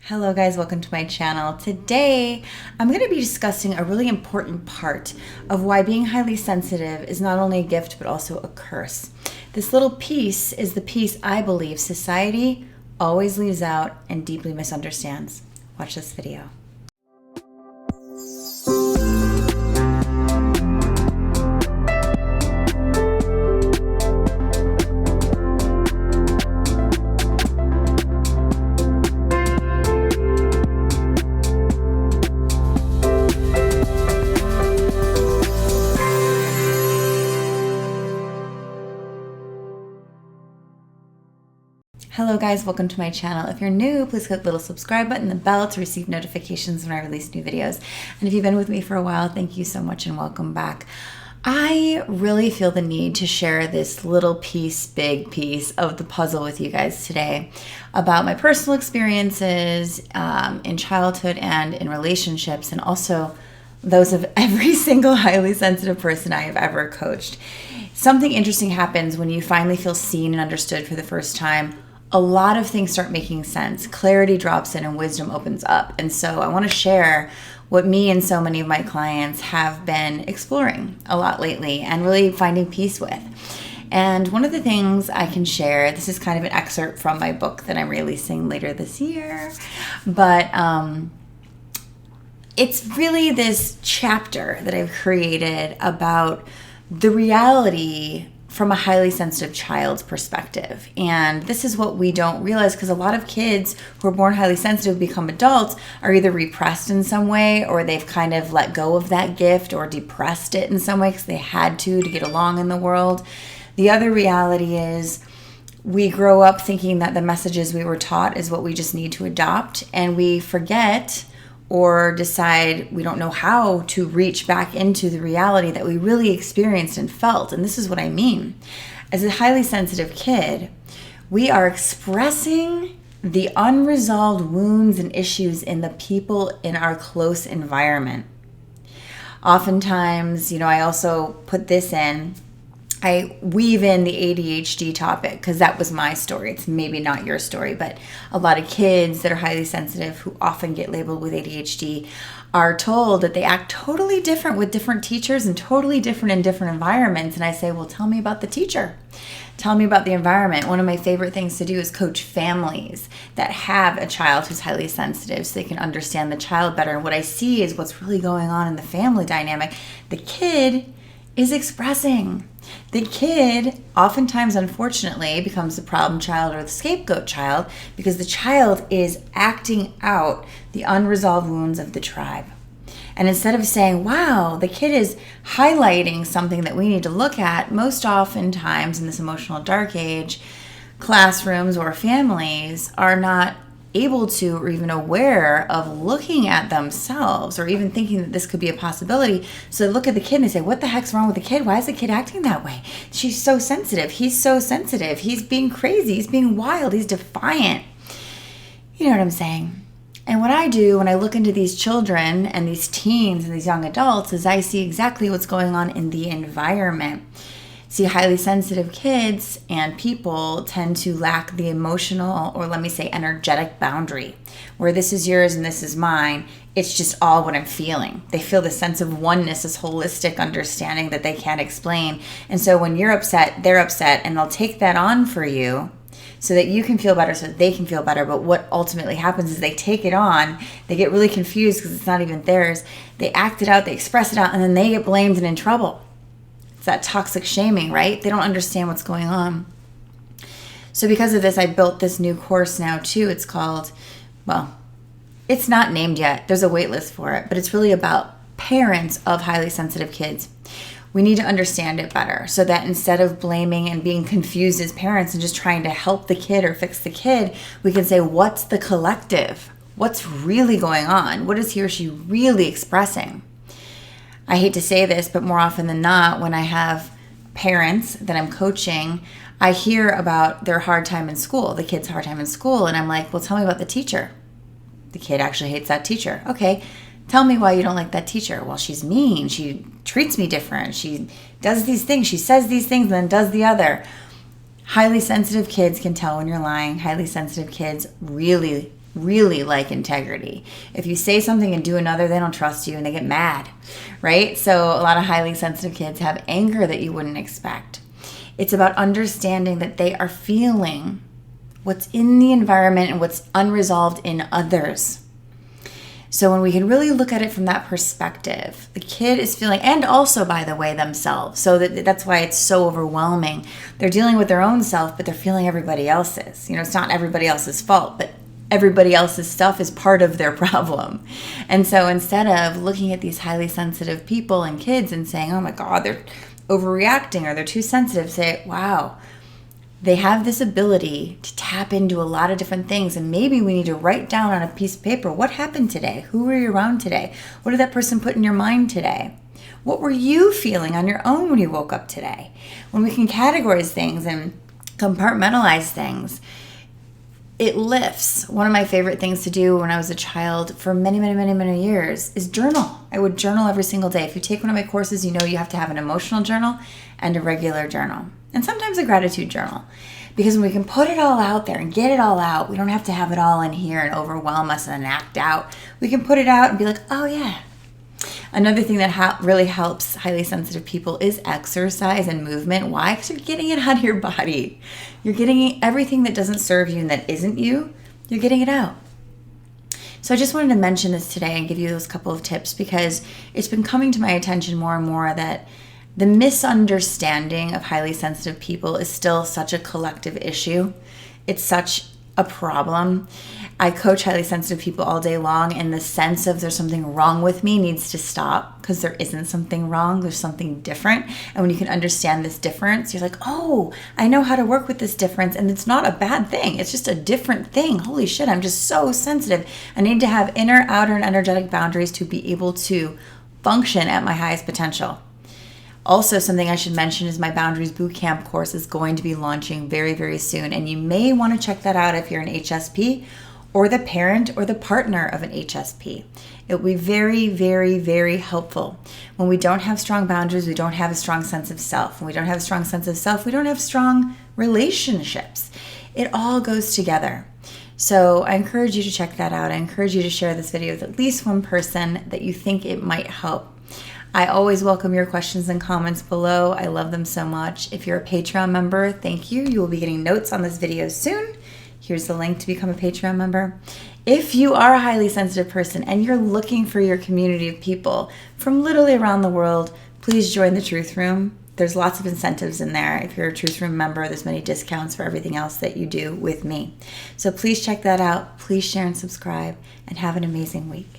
Hello guys, welcome to my channel. Today, I'm going to be discussing a really important part of why being highly sensitive is not only a gift, but also a curse. This little piece is the piece I believe society always leaves out and deeply misunderstands. Watch this video. Hello guys, welcome to my channel. If you're new, please click the little subscribe button and the bell to receive notifications when I release new videos. And if you've been with me for a while, thank you so much and welcome back. I really feel the need to share this little piece, big piece of the puzzle with you guys today about my personal experiences in childhood and in relationships, and also those of every single highly sensitive person I have ever coached. Something interesting happens when you finally feel seen and understood for the first time. A lot of things start making sense. Clarity drops in and wisdom opens up. And so I want to share what me and so many of my clients have been exploring a lot lately and really finding peace with. And one of the things I can share, this is kind of an excerpt from my book that I'm releasing later this year, but it's really this chapter that I've created about the reality from a highly sensitive child's perspective. And this is what we don't realize, because a lot of kids who are born highly sensitive become adults are either repressed in some way, or they've kind of let go of that gift or depressed it in some way because they had to get along in the world. The other reality is we grow up thinking that the messages we were taught is what we just need to adopt, and we forget or decide we don't know how to reach back into the reality that we really experienced and felt. And this is what I mean. As a highly sensitive kid, we are expressing the unresolved wounds and issues in the people in our close environment. Oftentimes, I also put this in, I weave in the ADHD topic because that was my story. It's maybe not your story, but a lot of kids that are highly sensitive who often get labeled with ADHD are told that they act totally different with different teachers and totally different in different environments. And I say, well, tell me about the teacher. Tell me about the environment. One of my favorite things to do is coach families that have a child who's highly sensitive so they can understand the child better. And what I see is what's really going on in the family dynamic. The kid is expressing. The kid oftentimes, unfortunately, becomes the problem child or the scapegoat child because the child is acting out the unresolved wounds of the tribe. And instead of saying, wow, the kid is highlighting something that we need to look at, most oftentimes in this emotional dark age, classrooms or families are not able to or even aware of looking at themselves or even thinking that this could be a possibility. So they look at the kid and they say, what the heck's wrong with the kid? Why is the kid acting that way? She's so sensitive. He's so sensitive. He's being crazy. He's being wild. He's defiant. You know what I'm saying? And what I do when I look into these children and these teens and these young adults is I see exactly what's going on in the environment. See, highly sensitive kids and people tend to lack the emotional, or let me say energetic boundary, where this is yours and this is mine. It's just all what I'm feeling. They feel this sense of oneness, this holistic understanding that they can't explain. And so when you're upset, they're upset, and they'll take that on for you so that you can feel better, so that they can feel better. But what ultimately happens is they take it on, they get really confused because it's not even theirs. They act it out, they express it out, and then they get blamed and in trouble. That toxic shaming, right? They don't understand what's going on. So because of this, I built this new course now too. It's called, well, it's not named yet. There's a wait list for it, but it's really about parents of highly sensitive kids. We need to understand it better so that instead of blaming and being confused as parents and just trying to help the kid or fix the kid, we can say, what's the collective? What's really going on? What is he or she really expressing? I hate to say this, but more often than not, when I have parents that I'm coaching, I hear about their hard time in school, the kid's hard time in school, and I'm like, well, tell me about the teacher. The kid actually hates that teacher. Okay, tell me why you don't like that teacher. Well, she's mean. She treats me different. She does these things. She says these things and then does the other. Highly sensitive kids can tell when you're lying. Highly sensitive kids really really like integrity. If you say something and do another, they don't trust you and they get mad, right? So a lot of highly sensitive kids have anger that you wouldn't expect. It's about understanding that they are feeling what's in the environment and what's unresolved in others. So when we can really look at it from that perspective, the kid is feeling, and also, by the way, themselves. So that's why it's so overwhelming. They're dealing with their own self, but they're feeling everybody else's. It's not everybody else's fault, but everybody else's stuff is part of their problem. And so instead of looking at these highly sensitive people and kids and saying, oh my God, they're overreacting or they're too sensitive, say, wow, they have this ability to tap into a lot of different things. And maybe we need to write down on a piece of paper, what happened today? Who were you around today? What did that person put in your mind today? What were you feeling on your own when you woke up today? When we can categorize things and compartmentalize things, it lifts. One of my favorite things to do when I was a child for many, many, many, many years is journal. I would journal every single day. If you take one of my courses, you have to have an emotional journal and a regular journal. And sometimes a gratitude journal. Because when we can put it all out there and get it all out, we don't have to have it all in here and overwhelm us and act out. We can put it out and be like, oh yeah. Another thing that really helps highly sensitive people is exercise and movement. Why? Because you're getting it out of your body. You're getting everything that doesn't serve you and that isn't you, you're getting it out. So I just wanted to mention this today and give you those couple of tips because it's been coming to my attention more and more that the misunderstanding of highly sensitive people is still such a collective issue. It's such a problem. I coach highly sensitive people all day long, and the sense of there's something wrong with me needs to stop because there isn't something wrong. There's something different. And when you can understand this difference, you're like, oh, I know how to work with this difference. And it's not a bad thing. It's just a different thing. Holy shit, I'm just so sensitive. I need to have inner, outer, and energetic boundaries to be able to function at my highest potential. Also, something I should mention is my Boundaries Bootcamp course is going to be launching very, very soon. And you may want to check that out if you're an HSP or the parent or the partner of an HSP. It will be very, very, very helpful. When we don't have strong boundaries, we don't have a strong sense of self. When we don't have a strong sense of self, we don't have strong relationships. It all goes together. So I encourage you to check that out. I encourage you to share this video with at least one person that you think it might help. I always welcome your questions and comments below. I love them so much. If you're a Patreon member, thank you. You will be getting notes on this video soon. Here's the link to become a Patreon member. If you are a highly sensitive person and you're looking for your community of people from literally around the world, please join the Truth Room. There's lots of incentives in there. If you're a Truth Room member, there's many discounts for everything else that you do with me. So please check that out. Please share and subscribe and have an amazing week.